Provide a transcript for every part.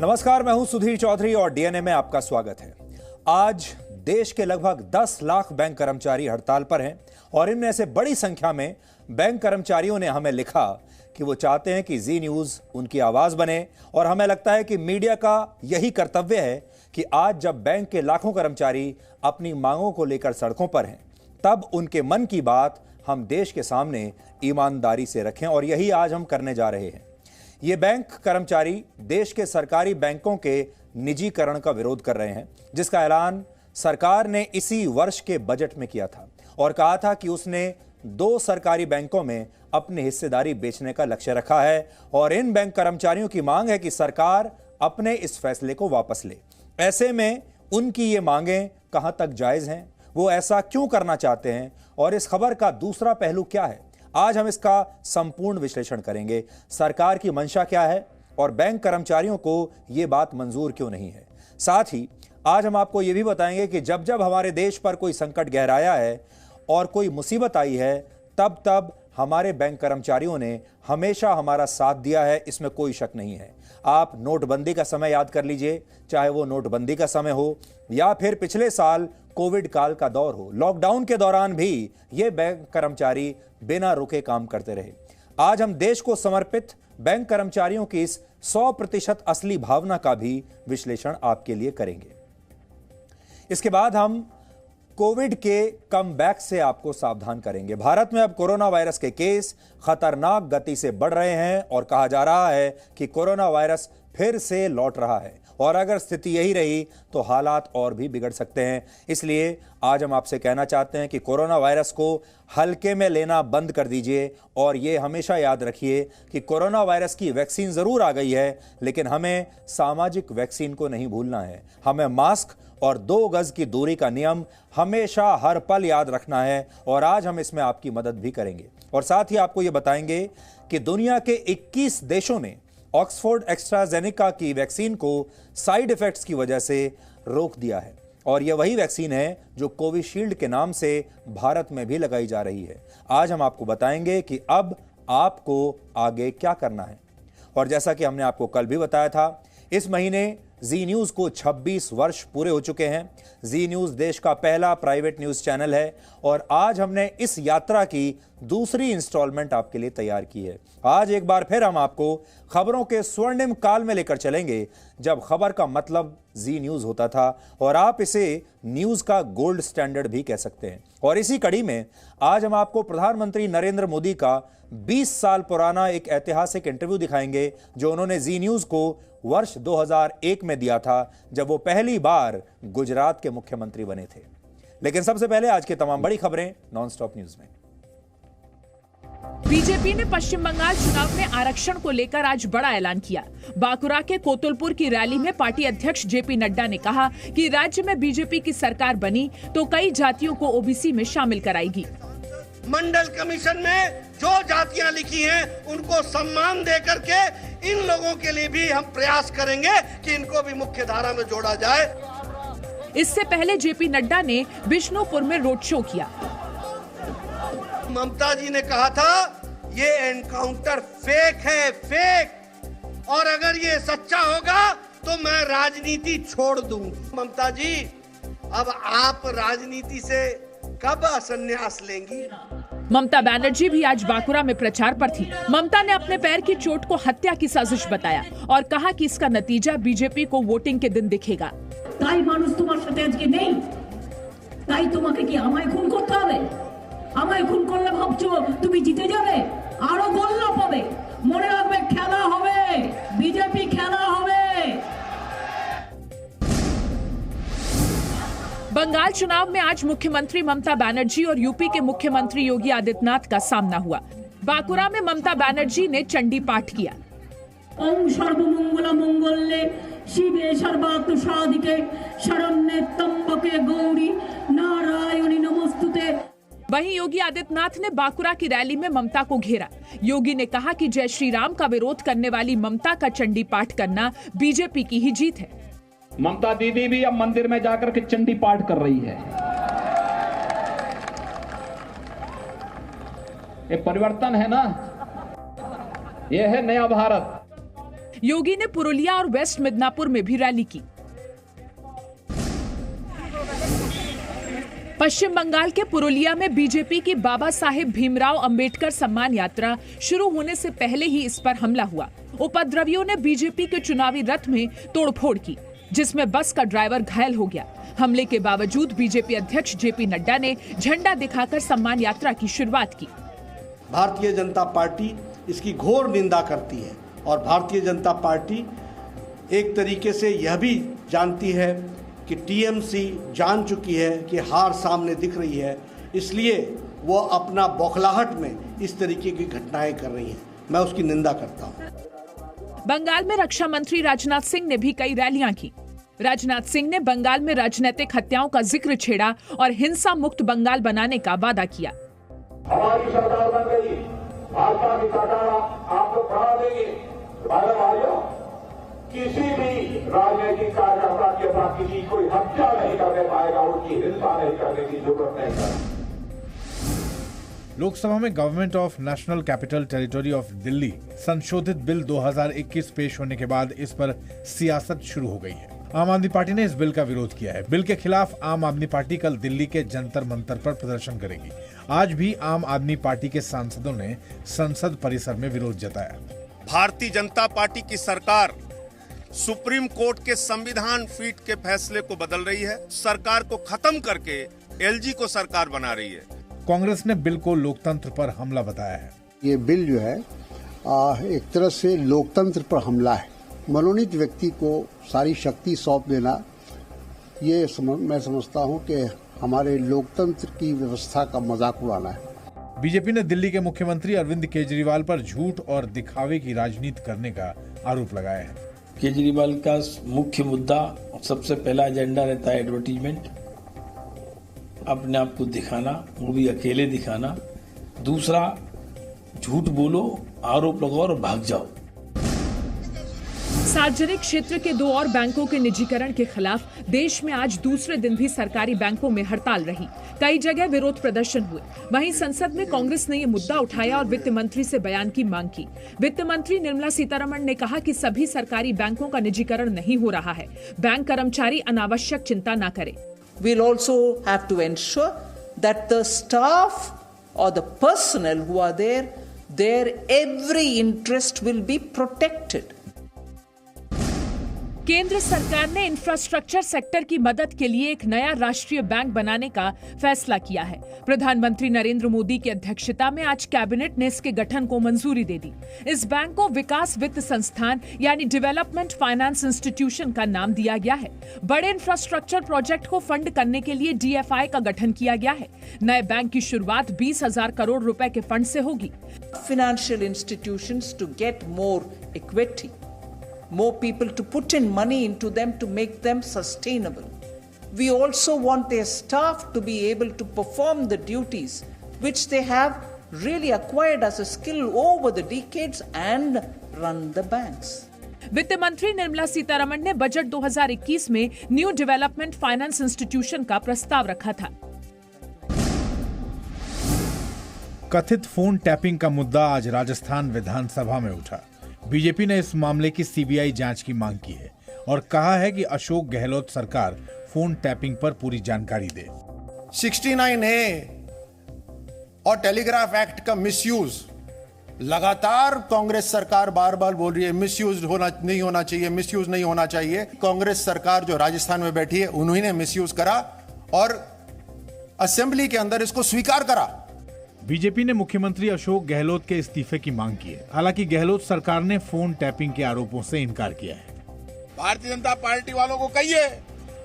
नमस्कार, मैं हूं सुधीर चौधरी और डीएनए में आपका स्वागत है। आज देश के लगभग 10 लाख बैंक कर्मचारी हड़ताल पर हैं और इनमें से बड़ी संख्या में बैंक कर्मचारियों ने हमें लिखा कि वो चाहते हैं कि जी न्यूज उनकी आवाज बने और हमें लगता है कि मीडिया का यही कर्तव्य है कि आज जब बैंक के लाखों कर्मचारी अपनी मांगों को लेकर सड़कों पर हैं, तब उनके मन की बात हम देश के सामने ईमानदारी से रखें और यही आज हम करने जा रहे हैं। ये बैंक कर्मचारी देश के सरकारी बैंकों के निजीकरण का विरोध कर रहे हैं, जिसका ऐलान सरकार ने इसी वर्ष के बजट में किया था और कहा था कि उसने 2 सरकारी बैंकों में अपनी हिस्सेदारी बेचने का लक्ष्य रखा है और इन बैंक कर्मचारियों की मांग है कि सरकार अपने इस फैसले को वापस ले। ऐसे में उनकी ये मांगें कहां तक जायज हैं, वो ऐसा क्यों करना चाहते हैं और इस खबर का दूसरा पहलू क्या है, आज हम इसका संपूर्ण विश्लेषण करेंगे। सरकार की मंशा क्या है और बैंक कर्मचारियों को यह बात मंजूर क्यों नहीं है। साथ ही आज हम आपको यह भी बताएंगे कि जब जब हमारे देश पर कोई संकट गहराया है और कोई मुसीबत आई है, तब तब हमारे बैंक कर्मचारियों ने हमेशा हमारा साथ दिया है, इसमें कोई शक नहीं है। आप नोटबंदी का समय याद कर लीजिए, चाहे वो नोटबंदी का समय हो या फिर पिछले साल कोविड काल का दौर हो, लॉकडाउन के दौरान भी ये बैंक कर्मचारी बिना रुके काम करते रहे। आज हम देश को समर्पित बैंक कर्मचारियों की इस 100% असली भावना का भी विश्लेषण आपके लिए करेंगे। इसके बाद हम कोविड के कमबैक से आपको सावधान करेंगे। भारत में अब कोरोना वायरस के केस खतरनाक गति से बढ़ रहे हैं और कहा जा रहा है कि कोरोना वायरस फिर से लौट रहा है और अगर स्थिति यही रही तो हालात और भी बिगड़ सकते हैं। इसलिए आज हम आपसे कहना चाहते हैं कि कोरोना वायरस को हल्के में लेना बंद कर दीजिए और ये हमेशा याद रखिए कि कोरोना वायरस की वैक्सीन जरूर आ गई है, लेकिन हमें सामाजिक वैक्सीन को नहीं भूलना है। हमें मास्क और 2 गज की दूरी का नियम हमेशा हर पल याद रखना है और आज हम इसमें आपकी मदद भी करेंगे। और साथ ही आपको यह बताएंगे कि दुनिया के 21 देशों ने ऑक्सफोर्ड एस्ट्राजेनेका की वैक्सीन को साइड इफेक्ट्स की वजह से रोक दिया है और यह वही वैक्सीन है जो कोविशील्ड के नाम से भारत में भी लगाई जा रही है। आज हम आपको बताएंगे कि अब आपको आगे क्या करना है। और जैसा कि हमने आपको कल भी बताया था, इस महीने जी न्यूज को 26 वर्ष पूरे हो चुके हैं। जी न्यूज देश का पहला प्राइवेट न्यूज चैनल है और आज हमने इस यात्रा की दूसरी इंस्टॉलमेंट आपके लिए तैयार की है। आज एक बार फिर हम आपको खबरों के स्वर्णिम काल में लेकर चलेंगे, जब खबर का मतलब जी न्यूज होता था और आप इसे न्यूज का गोल्ड स्टैंडर्ड भी कह सकते हैं। और इसी कड़ी में आज हम आपको प्रधानमंत्री नरेंद्र मोदी का 20 साल पुराना एक ऐतिहासिक इंटरव्यू दिखाएंगे जो उन्होंने जी न्यूज को वर्ष 2001 में दिया था, जब वो पहली बार गुजरात के मुख्यमंत्री बने थे। लेकिन सबसे पहले आज की तमाम बड़ी खबरें नॉनस्टॉप न्यूज में। बीजेपी ने पश्चिम बंगाल चुनाव में आरक्षण को लेकर आज बड़ा ऐलान किया। बांकुरा के कोतुलपुर की रैली में पार्टी अध्यक्ष जेपी नड्डा ने कहा कि राज्य में बीजेपी की सरकार बनी तो कई जातियों को ओबीसी में शामिल कराएगी। मंडल कमीशन में जो जातियां लिखी हैं उनको सम्मान दे करके इन लोगों के लिए भी हम प्रयास करेंगे कि इनको भी मुख्य धारा में जोड़ा जाए। इससे पहले जेपी नड्डा ने बिष्णुपुर में रोड शो किया। ममता जी ने कहा था ये एनकाउंटर फेक है, फेक, और अगर ये सच्चा होगा तो मैं राजनीति छोड़ दूंगी। ममता जी, अब आप राजनीति से कब संन्यास लेंगी? ममता बनर्जी भी आज बांकुरा में प्रचार पर थी। ममता ने अपने पैर की चोट को हत्या की साजिश बताया और कहा कि इसका नतीजा बीजेपी को वोटिंग के दिन दिखेगा। তাই মানুষ তোমার সাথে আজকে নেই, তাই তোমাকে কি আমায় খুন করতে হবে? আমায় খুন করলে ভাবছো তুমি জিতে যাবে? আরো গোল্লা পাবে। মনে রাখবে খেলা হবে, বিজেপি খেলা হবে। बंगाल चुनाव में आज मुख्यमंत्री ममता बनर्जी और यूपी के मुख्यमंत्री योगी आदित्यनाथ का सामना हुआ। बांकुरा में ममता बनर्जी ने चंडी पाठ किया। ओम सर्वमंगल मंगल्ये शिवे सर्वार्थ साधिके शरण्ये त्र्यंबके गौरी नारायणी नमोस्तुते। वहीं योगी आदित्यनाथ ने बांकुरा की रैली में ममता को घेरा। योगी ने कहा कि जय श्री राम का विरोध करने वाली ममता का चंडी पाठ करना बीजेपी की ही जीत है। ममता दीदी भी अब मंदिर में जाकर के चंडी पाठ कर रही है। ये परिवर्तन है ना, ये है नया भारत। योगी ने पुरुलिया और वेस्ट मिदनापुर में भी रैली की। पश्चिम बंगाल के पुरुलिया में बीजेपी की बाबा साहेब भीमराव अंबेडकर सम्मान यात्रा शुरू होने से पहले ही इस पर हमला हुआ। उपद्रवियों ने बीजेपी के चुनावी रथ में तोड़फोड़ की, जिसमें बस का ड्राइवर घायल हो गया। हमले के बावजूद बीजेपी अध्यक्ष जेपी नड्डा ने झंडा दिखाकर सम्मान यात्रा की शुरुआत की। भारतीय जनता पार्टी इसकी घोर निंदा करती है और भारतीय जनता पार्टी एक तरीके से यह भी जानती है कि टीएमसी जान चुकी है कि हार सामने दिख रही है, इसलिए वो अपना बौखलाहट में इस तरीके की घटनाएं कर रही हैं। मैं उसकी निंदा करता हूं। बंगाल में रक्षा मंत्री राजनाथ सिंह ने भी कई रैलियां की। राजनाथ सिंह ने बंगाल में राजनीतिक हत्याओं का जिक्र छेड़ा और हिंसा मुक्त बंगाल बनाने का वादा किया। हमारी सरकार बन गई, भाजपा की सरकार आप लोग बढ़ा देंगे। भाइयों, किसी भी राजनीतिक कार्यकर्ता के साथ किसी कोई हत्या नहीं करने पाएगा, उनकी हिंसा नहीं करने की जरूरत नहीं है। लोकसभा में government of national capital territory of Delhi संशोधित बिल 2021 पेश होने के बाद इस पर सियासत शुरू हो गई है। आम आदमी पार्टी ने इस बिल का विरोध किया है। बिल के खिलाफ आम आदमी पार्टी कल दिल्ली के जंतर मंतर पर प्रदर्शन करेगी। आज भी आम आदमी पार्टी के सांसदों ने संसद परिसर में विरोध जताया। भारतीय जनता पार्टी की सरकार सुप्रीम कोर्ट के संविधान पीठ के फैसले को बदल रही है, सरकार को खत्म करके एलजी को सरकार बना रही है। कांग्रेस ने बिल को लोकतंत्र पर हमला बताया है। ये बिल जो है एक तरह से लोकतंत्र पर हमला है। मनोनीत व्यक्ति को सारी शक्ति सौंप देना, ये मैं समझता हूँ कि हमारे लोकतंत्र की व्यवस्था का मजाक उड़ाना है। बीजेपी ने दिल्ली के मुख्यमंत्री अरविंद केजरीवाल पर झूठ और दिखावे की राजनीति करने का आरोप लगाया है। केजरीवाल का मुख्य मुद्दा सबसे पहला एजेंडा रहता है एडवर्टीजमेंट, अपने आप को दिखाना, वो भी अकेले दिखाना। दूसरा, झूठ बोलो, आरोप लगाओ और भाग जाओ। सार्वजनिक क्षेत्र के 2 और बैंकों के निजीकरण के खिलाफ देश में आज दूसरे दिन भी सरकारी बैंकों में हड़ताल रही। कई जगह विरोध प्रदर्शन हुए। वहीं संसद में कांग्रेस ने ये मुद्दा उठाया और वित्त मंत्री से बयान की मांग की। वित्त मंत्री निर्मला सीतारमण ने कहा कि सभी सरकारी बैंकों का निजीकरण नहीं हो रहा है। बैंक कर्मचारी अनावश्यक चिंता न करें। We'll also have to ensure that the staff or the personnel who are there, their every interest will be protected. केंद्र सरकार ने इंफ्रास्ट्रक्चर सेक्टर की मदद के लिए एक नया राष्ट्रीय बैंक बनाने का फैसला किया है। प्रधानमंत्री नरेंद्र मोदी की अध्यक्षता में आज कैबिनेट ने इसके गठन को मंजूरी दे दी। इस बैंक को विकास वित्त संस्थान यानी डेवलपमेंट फाइनेंस इंस्टीट्यूशन का नाम दिया गया है। बड़े इंफ्रास्ट्रक्चर प्रोजेक्ट को फंड करने के लिए DFI का गठन किया गया है। नए बैंक की शुरुआत 20,000 करोड़ रुपए के फंड से होगी। Financial institutions to get more equity. More people to put in money into them to make them sustainable. We also want their staff to be able to perform the duties which they have really acquired as a skill over the decades and run the banks. वित्त मंत्री निर्मला सीतारमण ने budget 2021 में new development finance institution का प्रस्ताव रखा था। कथित phone tapping का मुद्दा आज राजस्थान विधानसभा में उठा। बीजेपी ने इस मामले की सीबीआई जांच की मांग की है और कहा है कि अशोक गहलोत सरकार फोन टैपिंग पर पूरी जानकारी दे। 69A और टेलीग्राफ एक्ट का मिसयूज लगातार कांग्रेस सरकार बार बार बोल रही है मिसयूज नहीं होना चाहिए, मिसयूज नहीं होना चाहिए। कांग्रेस सरकार जो राजस्थान में बैठी है उन्होंने मिसयूज करा और असेंबली के अंदर इसको स्वीकार करा। बीजेपी ने मुख्यमंत्री अशोक गहलोत के इस्तीफे की मांग की है। हालांकि गहलोत सरकार ने फोन टैपिंग के आरोपों से इनकार किया है। भारतीय जनता पार्टी वालों को कहिए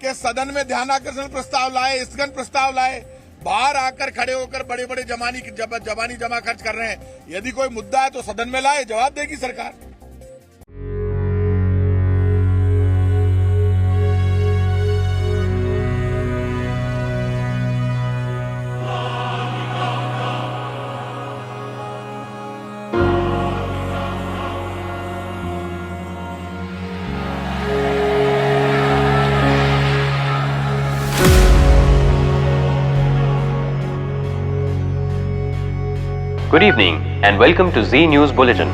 कि सदन में ध्यानाकर्षण प्रस्ताव लाए, स्थगन प्रस्ताव लाए, बाहर आकर खड़े होकर बड़े बड़े जबानी जमा खर्च कर रहे हैं। यदि कोई मुद्दा है तो सदन में लाए, जवाब देगी सरकार। Good evening and welcome to Z News Bulletin.